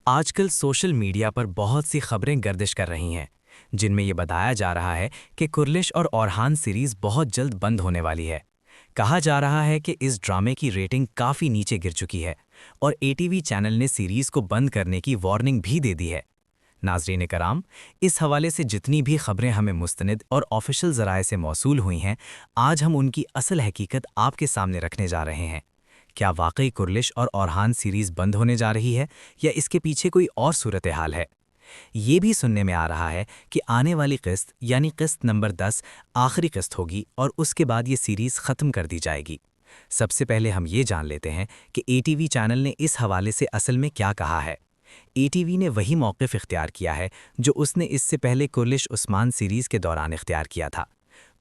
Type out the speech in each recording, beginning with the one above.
आजकल social media पर बहुत सी खबरें गर्दिश कर रही हैं, जिनमें ये बताया जा रहा है कि कुर्लिश और ओरहान सीरीज बहुत जल्द बंद होने वाली है। कहा जा रहा है कि इस ड्रामे की रेटिंग काफ़ी नीचे गिर चुकी है और एटीवी चैनल ने सीरीज को बंद करने की वार्निंग भी दे दी है। नाज़रीन कराम, इस हवाले से जितनी भी खबरें हमें मुस्तनिद और ऑफिशियल ज़राए से मौसूल हुई हैं, आज हम उनकी असल हकीकत आपके सामने रखने जा रहे हैं। क्या वाकई कुर्लिश और ओरहान सीरीज बंद होने जा रही है या इसके पीछे कोई और सूरत हाल है? ये भी सुनने में आ रहा है कि आने वाली किस्त यानी किस्त नंबर 10 आखिरी किस्त होगी और उसके बाद ये सीरीज ख़त्म कर दी जाएगी। सबसे पहले हम ये जान लेते हैं कि एटीवी चैनल ने इस हवाले से असल में क्या कहा है। एटीवी ने वही मौक़िफ़ इख्तियार किया है जो उसने इससे पहले कुर्लिश उस्मान सीरीज़ के दौरान इख्तियार किया था।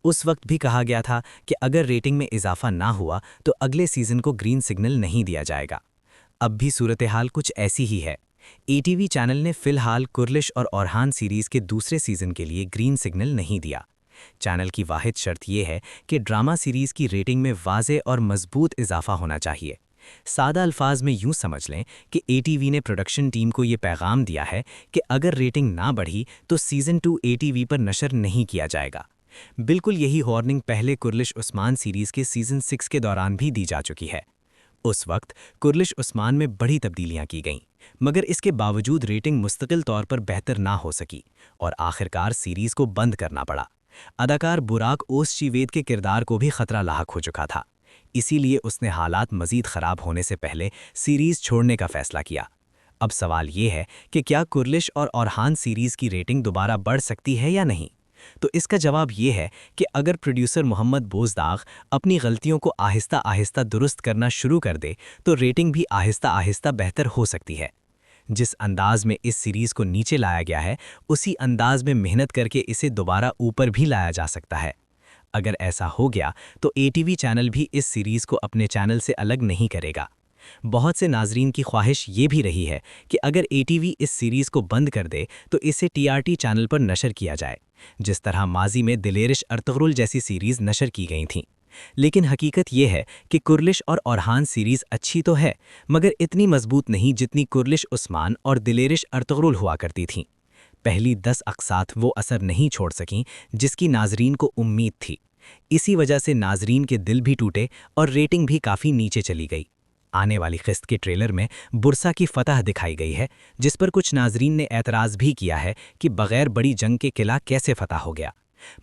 उस वक्त भी कहा गया था कि अगर रेटिंग में इजाफा ना हुआ तो अगले सीज़न को ग्रीन सिग्नल नहीं दिया जाएगा। अब भी सूरत हाल कुछ ऐसी ही है। एटीवी चैनल ने फ़िलहाल कुर्लिश और ओरहान सीरीज़ के दूसरे सीज़न के लिए ग्रीन सिग्नल नहीं दिया। चैनल की वाहिद शर्त यह है कि ड्रामा सीरीज़ की रेटिंग में वाज़े और मजबूत इजाफा होना चाहिए। सादा अल्फाज में यूँ समझ लें कि एटीवी ने प्रोडक्शन टीम को ये पैगाम दिया है कि अगर रेटिंग ना बढ़ी तो सीज़न 2 एटीवी पर नशर नहीं किया जाएगा। बिल्कुल यही वार्निंग पहले कुर्लिश उस्मान सीरीज़ के सीज़न 6 के दौरान भी दी जा चुकी है। उस वक्त कुर्लिश उस्मान में बड़ी तब्दीलियां की गईं, मगर इसके बावजूद रेटिंग मुस्तकिल तौर पर बेहतर ना हो सकी और आखिरकार सीरीज़ को बंद करना पड़ा। अदाकार बुराक ओसचीवेद के किरदार को भी खतरा लाहक हो चुका था, इसीलिए उसने हालात मज़ीद ख़राब होने से पहले सीरीज़ छोड़ने का फ़ैसला किया। अब सवाल ये है कि क्या कुर्लिश और ओरहान सीरीज़ की रेटिंग दोबारा बढ़ सकती है या नहीं? तो इसका जवाब ये है कि अगर प्रोड्यूसर मोहम्मद बोज़दाग अपनी गलतियों को आहिस्ता आहिस्ता दुरुस्त करना शुरू कर दे तो रेटिंग भी आहिस्ता आहिस्ता बेहतर हो सकती है। जिस अंदाज में इस सीरीज़ को नीचे लाया गया है, उसी अंदाज में मेहनत करके इसे दोबारा ऊपर भी लाया जा सकता है। अगर ऐसा हो गया तो एटीवी चैनल भी इस सीरीज़ को अपने चैनल से अलग नहीं करेगा। बहुत से नाजरीन की ख्वाहिश ये भी रही है कि अगर एटीवी इस सीरीज़ को बंद कर दे तो इसे टीआरटी चैनल पर नशर किया जाए, जिस तरह माजी में दिलेरिश अर्तुगरुल जैसी सीरीज़ नशर की गई थीं। लेकिन हकीकत यह है कि कुर्लिश और ओरहान सीरीज़ अच्छी तो है, मगर इतनी मजबूत नहीं जितनी कुर्लिश उस्मान और दिलेरिश अर्तुगरुल हुआ करती थीं। पहली 10 अक़सात वो असर नहीं छोड़ सकीं जिसकी नाजरीन को उम्मीद थी। इसी वजह से नाजरीन के दिल भी टूटे और रेटिंग भी काफ़ी नीचे चली गई। आने वाली किस्त के ट्रेलर में बुरसा की फतह दिखाई गई है, जिस पर कुछ नाजरीन ने एतराज़ भी किया है कि बग़ैर बड़ी जंग के किला कैसे फतह हो गया।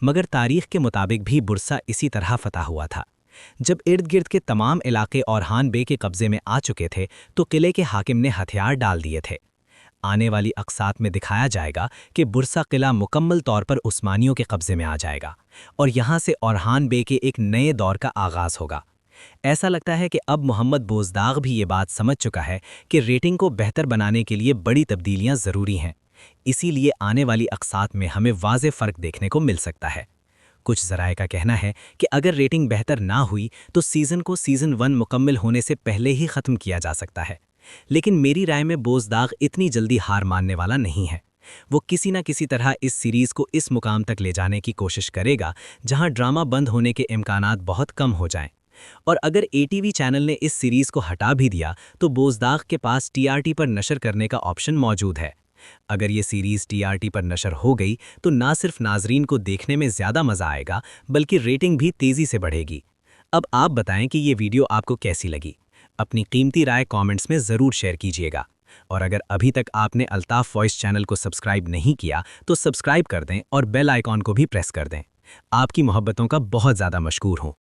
मगर तारीख़ के मुताबिक भी बुरसा इसी तरह फतह हुआ था। जब इर्द गिर्द के तमाम इलाके ओरहान बे के कब्ज़े में आ चुके थे तो किले के हाकिम ने हथियार डाल दिए थे। आने वाली अक़सात में दिखाया जाएगा कि बुरसा किला मुकम्मल तौर पर उस्मानियों के कब्ज़े में आ जाएगा और यहाँ से ओरहान बे के एक नए दौर का आगाज़ होगा। ऐसा लगता है कि अब मोहम्मद बोज़दाग भी ये बात समझ चुका है कि रेटिंग को बेहतर बनाने के लिए बड़ी तब्दीलियां ज़रूरी हैं। इसीलिए आने वाली अक़सात में हमें वाज़े फ़र्क देखने को मिल सकता है। कुछ ज़राए का कहना है कि अगर रेटिंग बेहतर ना हुई तो सीज़न को सीज़न 1 मुकम्मल होने से पहले ही ख़त्म किया जा सकता है। लेकिन मेरी राय में बोज़दाग इतनी जल्दी हार मानने वाला नहीं है। वो किसी न किसी तरह इस सीरीज़ को इस मुकाम तक ले जाने की कोशिश करेगा जहां ड्रामा बंद होने के इम्कानात बहुत कम हो जाएं। और अगर एटीवी चैनल ने इस सीरीज़ को हटा भी दिया तो बोज़दाग के पास टीआरटी पर नशर करने का ऑप्शन मौजूद है। अगर ये सीरीज़ टीआरटी पर नशर हो गई तो ना सिर्फ नाजरीन को देखने में ज़्यादा मज़ा आएगा बल्कि रेटिंग भी तेज़ी से बढ़ेगी। अब आप बताएं कि ये वीडियो आपको कैसी लगी। अपनी कीमती राय कमेंट्स में ज़रूर शेयर कीजिएगा। और अगर अभी तक आपने अल्ताफ़ वॉइस चैनल को सब्सक्राइब नहीं किया तो सब्सक्राइब कर दें और बेल आइकॉन को भी प्रेस कर दें। आपकी मोहब्बतों का बहुत ज़्यादा मशकूर हूँ।